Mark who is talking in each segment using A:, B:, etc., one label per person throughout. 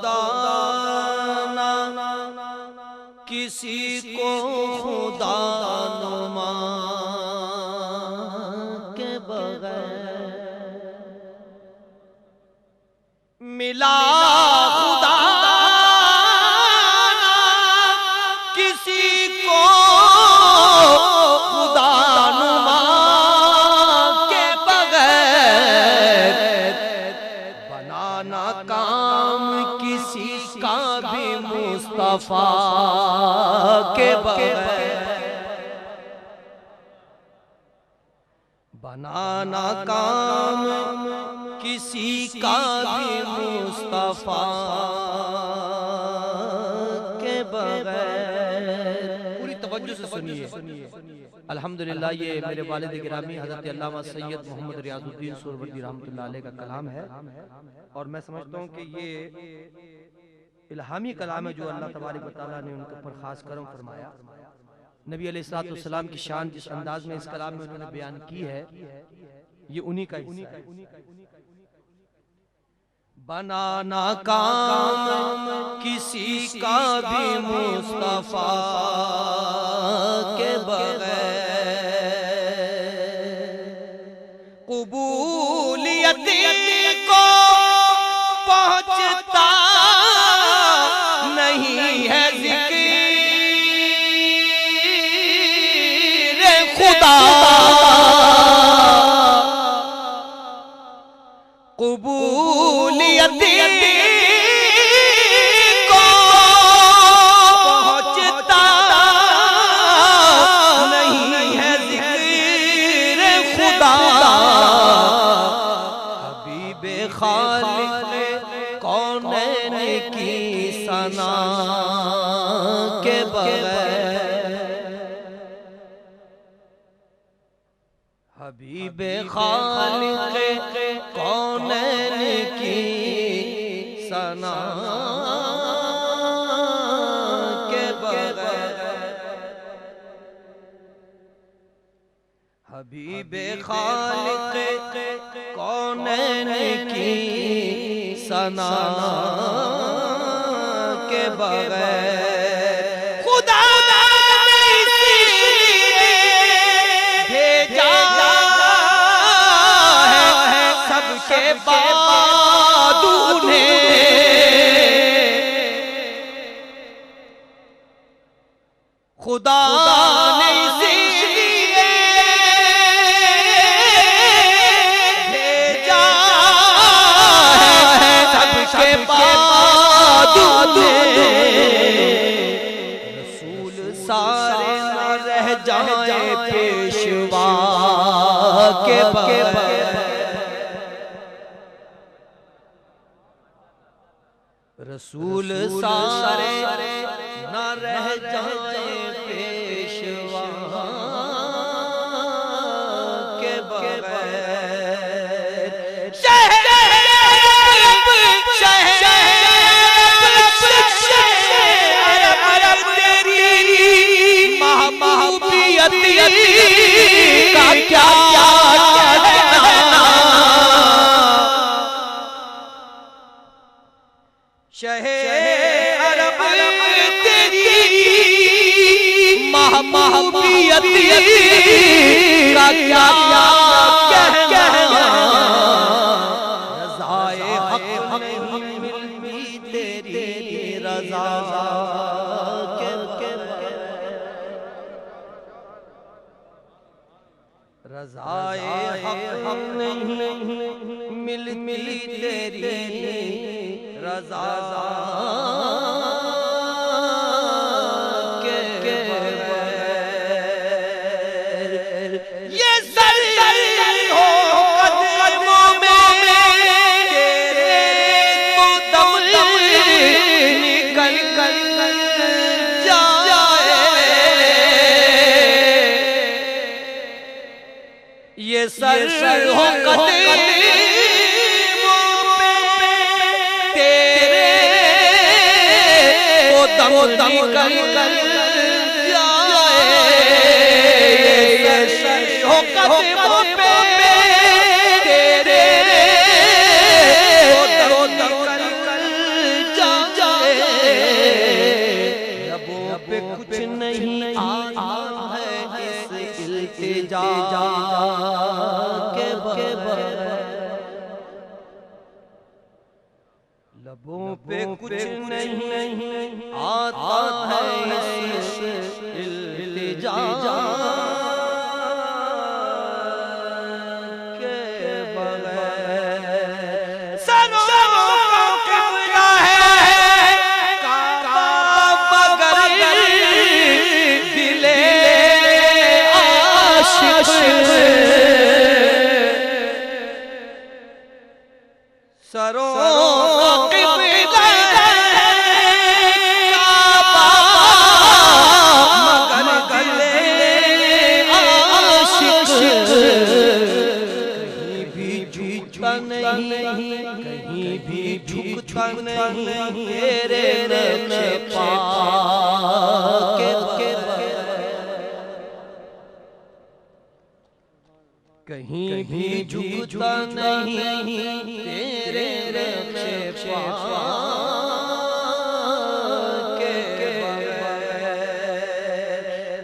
A: खुदा ना किसी को खुदा नुमा के बगैर मिला। खुदा ना किसी को खुदा नुमा के बगैर बनाना काम किसी का भी मुस्तफा के बगैर। बनाना काम किसी का भी मुस्तफा के बगैर। पूरी तवज्जो से सुनिए। अल्हम्दुलिल्लाह ये मेरे वालिद गिरामी हज़रत अल्लामा सैयद मोहम्मद रियाजुद्दीन सुहरवर्दी रहमतुल्लाह अलैह का कलाम है और मैं समझता हूँ कि ये इल्हामी कलाम है जो अल्लाह तबारक व तआला ने उनके ऊपर खास करम फरमाया। नबी अलैहिस्सलाम की शान जिस अंदाज में इस कलाम में उन्होंने बयान की है ये उन्हीं का हिस्सा है। बनाना काम किसी का भी मुस्तफा के बगैर कबूलियत को पहुंचता नहीं है ज़िक्र खुदा। कबूलियत को पहुंचता नहीं है ज़िक्र खुदा। हबीबे खालिक कौनैन की सना के बगैर हबीबे खालिक कौनैन की सना के बगैर हबीबे खालिक कौनैन की सना के बगैर खुदा ने भेजा है सबके बाद उन्हें। खुदा ने इसीलिए भेजा है सबके बाद उन्हें। रसूल सारे न रह जाए पेशवा के बगैर रसूल सारे न रह जाए पेशवा के बगैर। शहर तेरी महबूबियत का क्या शहे अरब तेरी महबूबियत का क्या कहना। रज़ाए हक नहीं मिलती तेरी रज़ा के रज़ाए हक नहीं मिलती तेरी रज़ा के बगैर। ये सर हो कदमों में तेरे तो दम निकल जाए। ये सर हो कदमों दम निकल जाए। ये सर हो कदमों पे तेरे दम निकल जाए। लबों पे कुछ नहीं आता है इस इल्तिजा के बगैर। सरों का किबला है काबा मगर दिले आशिक। सरों कहीं भी झुकता नहीं तेरे नक्शे पाक के कहीं भी झुकता नहीं तेरे नक्शे पाक के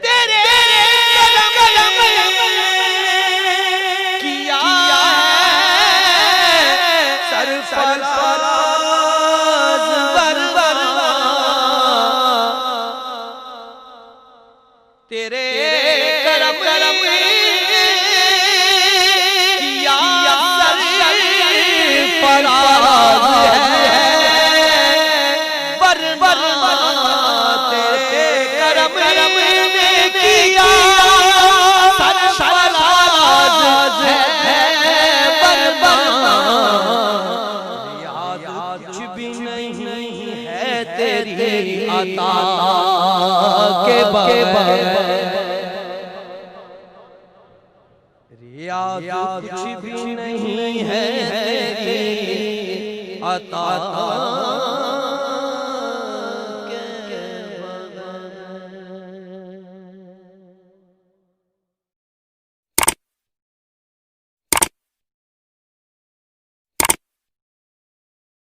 A: तेरे कदम किया सरफराज बरबरा तेरे करम किया सरफराज बरबरा तेरे करम ने किया सरफराज तेरी अता के बगैर। रियाज कुछ भी नहीं है तेरी अता